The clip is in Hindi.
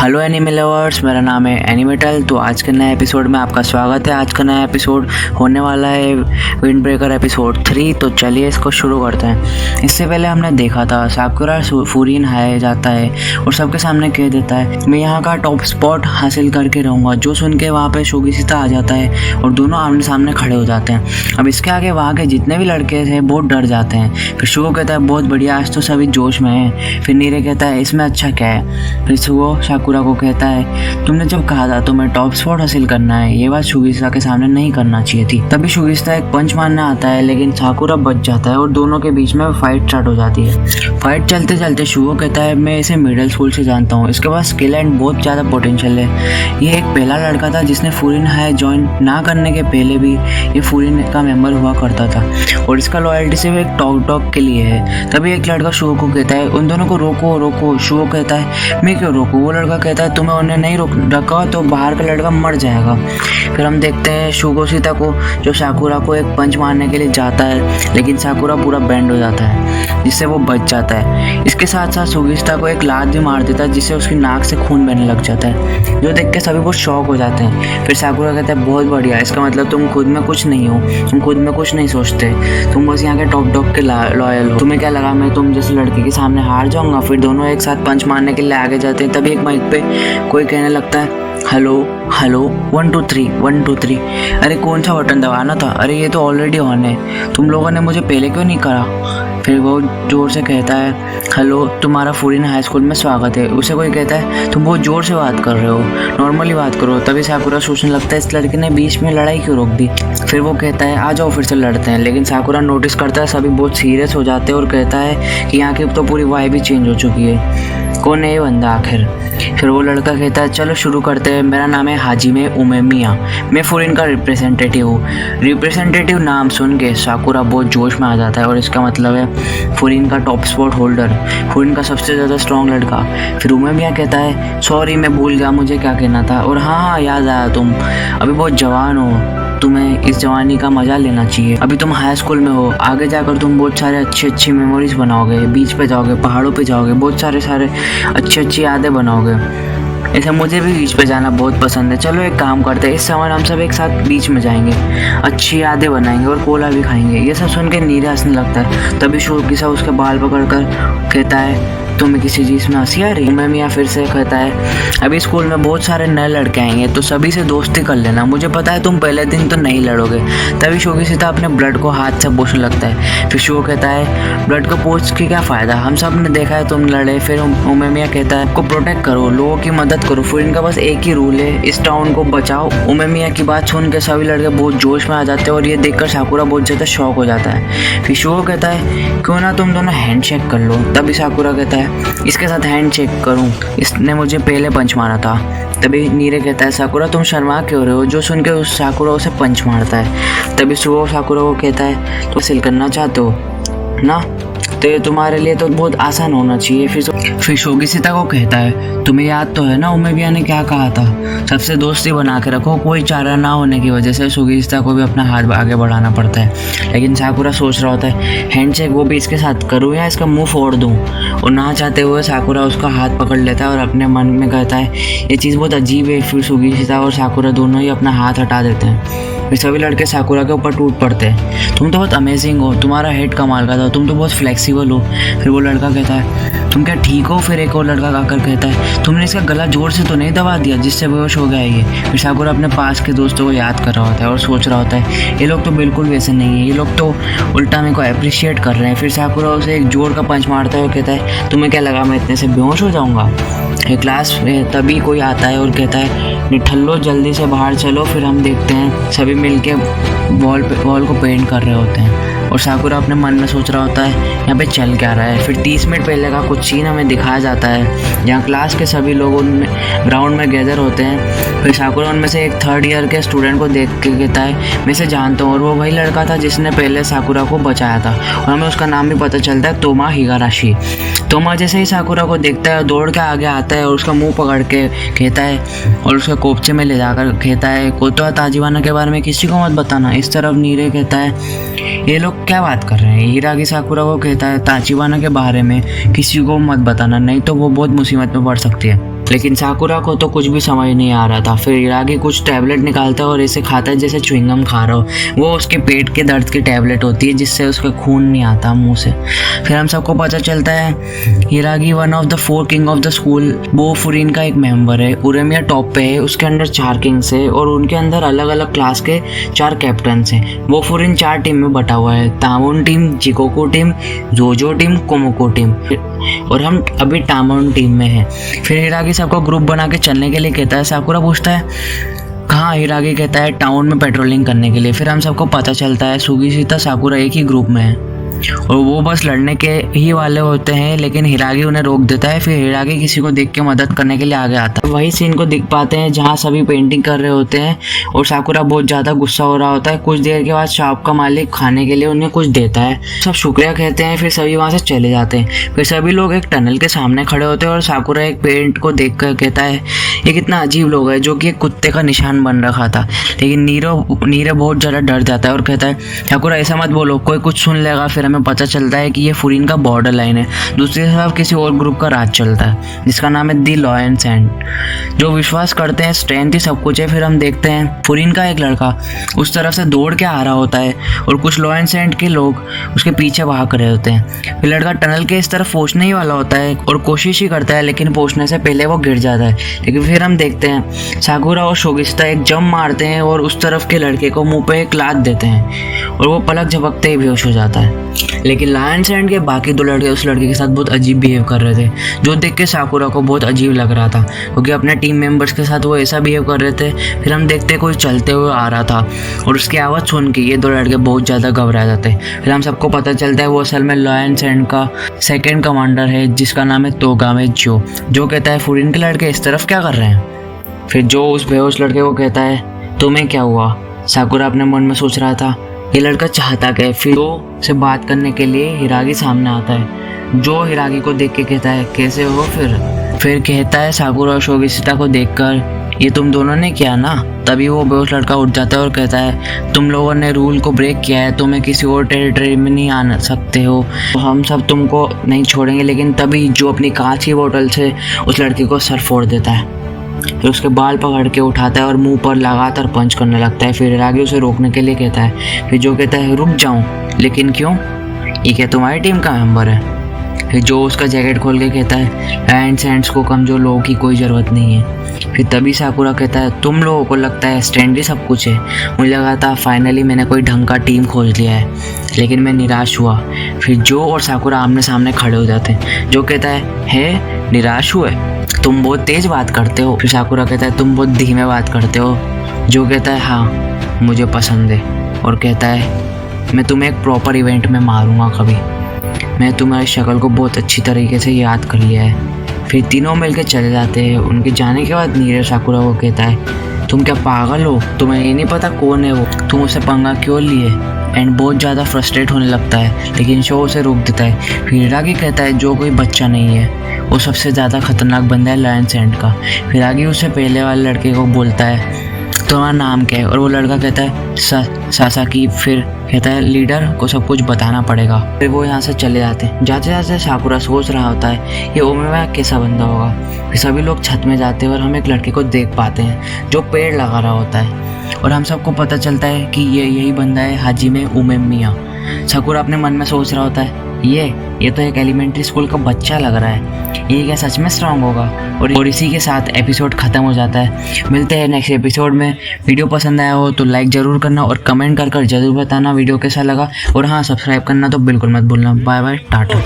हेलो एनिमे लवर्स, मेरा नाम है एनिमेटल। तो आज के नए एपिसोड में आपका स्वागत है। आज का नया एपिसोड होने वाला है विंड ब्रेकर एपिसोड 3। तो चलिए इसको शुरू करते हैं। इससे पहले हमने देखा था साकुरा फूरिन हाई जाता है और सबके सामने कह देता है मैं यहाँ का टॉप स्पॉट हासिल करके रहूँगा। जो सुन के वहाँ पे शोगिशिता आ जाता है और दोनों आमने सामने खड़े हो जाते हैं। अब इसके आगे वहाँ के जितने भी लड़के थे बहुत डर जाते हैं। फिर शुगो कहता है बहुत बढ़िया, आज तो सभी जोश में है। फिर नीरे कहता है इसमें अच्छा क्या है। फिर शुगो साकुरा को कहता है तुमने जब कहा था तुम्हें टॉप स्पॉट हासिल करना है, ये बात शोगिशिता के सामने नहीं करना चाहिए थी। तभी शोगिशिता एक पंच मारने आता है लेकिन साकुरा बच जाता है और दोनों के बीच में फाइट स्टार्ट हो जाती है। फाइट चलते चलते शुगो कहता है मैं इसे मिडिल स्कूल से जानता हूँ, इसके पास स्किल एंड बहुत ज़्यादा पोटेंशियल है। ये एक पहला लड़का था जिसने फूरिन हाई ज्वाइन ना करने के पहले भी ये फूरिन का मेंबर हुआ करता था और इसका लॉयल्टी सिर्फ एक टॉक के लिए है। तभी एक लड़का शुगो को कहता है उन दोनों को रोको रोको। शुगो कहता है मैं क्यों रोकूं। वो लड़का कहता है तुम्हें उन्हें नहीं रखा तो बाहर का लड़का मर जाएगा। फिर हम देखते हैं शोगिशिता को जो साकुरा को एक पंच मारने के लिए जाता है लेकिन साकुरा पूरा बैंड हो जाता है जिससे वो बच जाता है। इसके साथ साथ शोगिशिता को एक लात भी मार देता है जिससे उसकी नाक से खून बहने लग जाता है, जो देख के सभी बहुत शॉक हो जाते हैं। फिर साकुरा कहता है बहुत बढ़िया, इसका मतलब तुम खुद में कुछ नहीं हो, तुम खुद में कुछ नहीं सोचते, तुम बस यहाँ के टॉप के लॉयल हो। तुम्हें क्या लगा मैं तुम जैसे लड़के के सामने हार जाऊंगा। फिर दोनों एक साथ पंच मारने के लिए आगे जाते हैं। तभी एक माइक पे कोई कहने लगता है हेलो हेलो 1 2 3 1 2 3। अरे कौन सा बटन दबाना था, अरे ये तो ऑलरेडी ऑन है, तुम लोगों ने मुझे पहले क्यों नहीं करा। फिर वो जोर से कहता है हेलो तुम्हारा फूरिन हाई स्कूल में स्वागत है। उसे कोई कहता है तुम बहुत जोर से बात कर रहे हो, नॉर्मली बात करो। तभी साकुरा सोचने लगता है इस लड़के ने बीच में लड़ाई क्यों रोक दी। फिर वो कहता है आ जाओ फिर से लड़ते हैं। लेकिन साकुरा नोटिस करता है सभी बहुत सीरियस हो जाते हैं और कहता है कि यहाँ की तो पूरी वाइब भी चेंज हो चुकी है, कौन है ये बंदा आखिर। फिर वो लड़का कहता है चलो शुरू करते हैं, मेरा नाम है हाजिमे उमेमिया, मैं फूरिन का रिप्रेजेंटेटिव हूँ। रिप्रेजेंटेटिव नाम सुन के साकुरा बहुत जोश में आ जाता है और इसका मतलब है फूरिन का टॉप स्पॉट होल्डर, फूरिन का सबसे ज़्यादा स्ट्रॉन्ग लड़का। फिर उमेमिया कहता है सॉरी मैं भूल गया मुझे क्या कहना था, और हाँ याद आया तुम अभी बहुत जवान हो, तुम्हें इस जवानी का मजा लेना चाहिए। अभी तुम हाई स्कूल में हो, आगे जाकर तुम बहुत सारे अच्छी मेमोरीज बनाओगे, बीच पे जाओगे, पहाड़ों पे जाओगे, बहुत सारे अच्छी यादें बनाओगे। ऐसे मुझे भी बीच पे जाना बहुत पसंद है। चलो एक काम करते हैं, इस समय हम सब एक साथ बीच में जाएंगे, अच्छी यादें बनाएंगे और कोला भी खाएंगे। ये सब सुन के नीरे हंसने लगता है। तभी शोगिशिता उसके बाल पकड़ कर कहता है तुम्हें किसी चीज़ में हंसी आ रही। उमेमिया फिर से कहता है अभी स्कूल में बहुत सारे नए लड़के आएंगे तो सभी से दोस्ती कर लेना, मुझे पता है तुम पहले दिन तो नहीं लड़ोगे। तभी शोगिशिता अपने ब्लड को हाथ से पोंछने लगता है। फिर शुगो कहता है ब्लड को पोंछ के क्या फ़ायदा, हम सब ने देखा है तुम लड़े। फिर उमेमिया कहता है को प्रोटेक्ट करो, लोगों की मदद करो, फिर इनका बस एक ही रूल है इस टाउन को बचाओ। उमेमिया की बात सुन के सभी लड़के बहुत जोश में आ जाते हैं और ये देखकर साकुरा बहुत ज़्यादा शॉक हो जाता है। फिर शुगो कहता है क्यों ना तुम दोनों हैंड शेक कर लो। तभी साकुरा कहता है इसके साथ हैंड शेक करूं, इसने मुझे पहले पंच मारा था। तभी नीरे कहता है साकुरा तुम शर्मा क्यों रहे हो, जो सुन के उस साकुरा उसे पंच मारता है। तभी शुगो साकुरा को कहता है तुम हासिल करना चाहते हो ना, तो ये तुम्हारे लिए तो बहुत आसान होना चाहिए। फिर शोगिशिता को कहता है तुम्हें याद तो है ना उमेमिया ने क्या कहा था, सबसे दोस्ती बना के रखो, कोई चारा ना होने की वजह से शोगिशिता को भी अपना हाथ आगे बढ़ाना पड़ता है। लेकिन साकुरा सोच रहा होता है हैंडशेक वो भी इसके साथ करूँ या इसका मुंह फोड़ दूँ, और ना चाहते हुए साकुरा उसका हाथ पकड़ लेता है और अपने मन में कहता है ये चीज़ बहुत अजीब है। फिर शोगिशिता और साकुरा दोनों ही अपना हाथ हटा देते हैं। फिर सभी लड़के साकुरा के ऊपर टूट पड़ते हैं, तुम तो बहुत अमेजिंग हो, तुम्हारा हेड कमाल का था, तुम तो बहुत फ्लेक्सिबल हो। फिर वो लड़का कहता है तुम क्या ठीक हो। फिर एक और लड़का आकर कहता है तुमने इसका गला जोर से तो नहीं दबा दिया जिससे बेहोश हो गया ये। फिर साकुरा अपने पास के दोस्तों को याद कर रहा होता है और सोच रहा होता है ये लोग तो बिल्कुल वैसे नहीं है, ये लोग तो उल्टा मेरे को अप्रिशिएट कर रहे हैं। फिर साकुरा उसे एक जोर का पंच मारता है और कहता है तुम्हें क्या लगा मैं इतने से बेहोश हो जाऊँगा। क्लास में तभी कोई आता है और कहता है निठल्लो जल्दी से बाहर चलो। फिर हम देखते हैं सभी मिलके वॉल को पेंट कर रहे होते हैं और साकुरा अपने मन में सोच रहा होता है यहाँ पे चल क्या रहा है। फिर 30 मिनट पहले का कुछ सीन हमें दिखाया जाता है जहाँ क्लास के सभी लोग ग्राउंड में गैदर होते हैं। फिर साकुरा उनमें से एक 3rd ईयर के स्टूडेंट को देख के कहता है मैं इसे जानता हूँ, और वो वही लड़का था जिसने पहले साकुरा को बचाया था और हमें उसका नाम भी पता चलता है तोमा हिगाराशी। तोमा जैसे ही साकुरा को देखता है दौड़ के आगे आता है और उसका मुंह पकड़ के कहता है और उसके कोपचे में ले जाकर कहता है कोतोआ ताजिवाना के बारे में किसी को मत बताना। इस तरफ नीरे कहता है ये लोग क्या बात कर रहे हैं। हिरागी साकुरा को कहता है ताचिबाना के बारे में किसी को मत बताना, नहीं तो वो बहुत मुसीबत में पड़ सकती है। लेकिन साकुरा को तो कुछ भी समझ नहीं आ रहा था। फिर हिरागी कुछ टैबलेट निकालता है और इसे खाता है जैसे च्युइंगम खा रहा हो। वो उसके पेट के दर्द की टैबलेट होती है जिससे उसका खून नहीं आता मुंह से। फिर हम सबको पता चलता है हिरागी one of the 4 king of the school बोफुरिन का एक मेंबर है। उरेमिया टॉप पे है, उसके अंदर 4 किंग्स है और उनके अंदर अलग अलग क्लास के 4 कैप्टन्स हैं। बोफुरिन 4 टीम में बटा हुआ है, तामुन टीम, जिकोकू टीम, जोजो टीम, कोमोको टीम, और हम अभी टामोन टीम में हैं। फिर हिरागी सबको ग्रुप बना के चलने के लिए कहता है। साकुरा पूछता है कहाँ? हिरागी कहता है टाउन में पेट्रोलिंग करने के लिए। फिर हम सबको पता चलता है सुगिशिता साकुरा एक ही ग्रुप में है और वो बस लड़ने के ही वाले होते हैं, लेकिन हिरागी उन्हें रोक देता है। फिर हिरागी किसी को देख के मदद करने के लिए आगे आता है। वही सीन को दिख पाते हैं जहाँ सभी पेंटिंग कर रहे होते हैं और साकुरा बहुत ज़्यादा गुस्सा हो रहा होता है। कुछ देर के बाद शॉप का मालिक खाने के लिए उन्हें कुछ देता है। सब शुक्रिया कहते हैं, फिर सभी वहाँ से चले जाते हैं। फिर सभी लोग एक टनल के सामने खड़े होते हैं और साकुरा एक पेंट को देख कर कहता है ये कितना अजीब लोग है, जो कि एक कुत्ते का निशान बन रखा था। लेकिन नीरे बहुत ज़्यादा डर जाता है और कहता है साकुरा ऐसा मत बोलो, कोई कुछ सुन लेगा। फिर हमें पता चलता है कि ये फुरिन का बॉर्डर लाइन है। दूसरी तरफ किसी और ग्रुप का राज चलता है जिसका नाम है दी लॉयन सैंड, जो विश्वास करते हैं स्ट्रेंथ ही सब कुछ है। फिर हम देखते हैं फुरिन का एक लड़का उस तरफ से दौड़ के आ रहा होता है और कुछ लॉयन सैंड के लोग उसके पीछे भाग रहे होते हैं। फिर लड़का टनल के इस तरफ पहुंचने ही वाला होता है और कोशिश ही करता है, लेकिन पहुंचने से पहले वो गिर जाता है। लेकिन फिर हम देखते हैं साकुरा और शोगिशिता एक जंप मारते हैं और उस तरफ के लड़के को मुंह पे एक लात देते हैं और वो पलक झपकते ही बेहोश हो जाता है। लेकिन लायन सैंड के बाकी 2 लड़के उस लड़के के साथ बहुत अजीब बिहेव कर रहे थे, जो देख के साकुरा को बहुत अजीब लग रहा था क्योंकि अपने टीम मेंबर्स के साथ वो ऐसा बिहेव कर रहे थे। फिर हम देखते कोई चलते हुए आ रहा था और उसकी आवाज़ सुन के ये 2 लड़के बहुत ज़्यादा घबरा जाते। फिर हम सबको पता चलता है वो असल में लायन सैंड का 2nd कमांडर है जिसका नाम है तोगामे जो कहता है फुरिन के लड़के इस तरफ क्या कर रहे हैं। फिर जो उस बेहोश लड़के को कहता है तुम्हें क्या हुआ? साकुरा अपने मन में सोच रहा था ये लड़का चाहता क्या है। फिर दो से बात करने के लिए हिरागी सामने आता है, जो हिरागी को देख के कहता है कैसे हो। फिर कहता है साकुरा और शोगिशिता को देखकर ये तुम दोनों ने किया ना। तभी वो बेहोश लड़का उठ जाता है और कहता है तुम लोगों ने रूल को ब्रेक किया है, तुम्हें किसी और टेरिटरी में नहीं आ सकते हो, हम सब तुमको नहीं छोड़ेंगे। लेकिन तभी जो अपनी कांच की बोतल से उस लड़की को सर फोड़ देता है। फिर उसके बाल पकड़ के उठाता है और मुंह पर लगातार पंच करने लगता है। फिर हिरागी उसे रोकने के लिए कहता है। फिर जो कहता है रुक जाऊं, लेकिन क्यों? ये क्या तुम्हारी टीम का मेंबर है? फिर जो उसका जैकेट खोल के कहता है लायन सैंड्स को कमजोर लोगों की कोई ज़रूरत नहीं है। फिर तभी साकुरा कहता है तुम लोगों को लगता है स्टैंड ही सब कुछ है, मुझे लगा था फाइनली मैंने कोई ढंग का टीम खोज लिया है, लेकिन मैं निराश हुआ। फिर जो और साकुरा आमने सामने खड़े हो जाते हैं। जो कहता है निराश हुए? तुम बहुत तेज बात करते हो। फिर साकुरा कहता है तुम बहुत धीमे बात करते हो। जो कहता है हाँ मुझे पसंद है, और कहता है मैं तुम्हें एक प्रॉपर इवेंट में मारूंगा कभी। मैं तुम्हारी शक्ल को बहुत अच्छी तरीके से याद कर लिया है। फिर तीनों मिलकर चले जाते हैं। उनके जाने के बाद नीरज साकुरा को कहता है तुम क्या पागल हो? तुम्हें ये नहीं पता कौन है वो? तुम उसे पंगा क्यों लिए? एंड बहुत ज़्यादा फ्रस्ट्रेट होने लगता है, लेकिन शो उसे रोक देता है। फिर हिरागी कहता है जो कोई बच्चा नहीं है, वो सबसे ज़्यादा खतरनाक बंदा है लायन सैंड का। फिर आगे उसे पहले वाले लड़के को बोलता है तुम्हारा नाम क्या है? और वो लड़का कहता है सासाकी। फिर कहता है लीडर को सब कुछ बताना पड़ेगा। फिर वो यहाँ से चले जाते हैं। जाते जाते साकुरा सोच रहा होता है ये ओमेगा कैसा बंदा होगा। फिर सभी लोग छत में जाते हैं और हम एक लड़के को देख पाते हैं जो पेड़ लगा रहा होता है, और हम सबको पता चलता है कि ये यही बंदा है हाजिमे उमेमिया। साकुरा अपने मन में सोच रहा होता है ये तो एक एलिमेंट्री स्कूल का बच्चा लग रहा है, ये क्या सच में स्ट्रांग होगा? और इसी के साथ एपिसोड ख़त्म हो जाता है। मिलते हैं नेक्स्ट एपिसोड में। वीडियो पसंद आया हो तो लाइक ज़रूर करना और कमेंट कर ज़रूर बताना वीडियो कैसा लगा, और हाँ सब्सक्राइब करना तो बिल्कुल मत भूलना। Bye bye, Tata.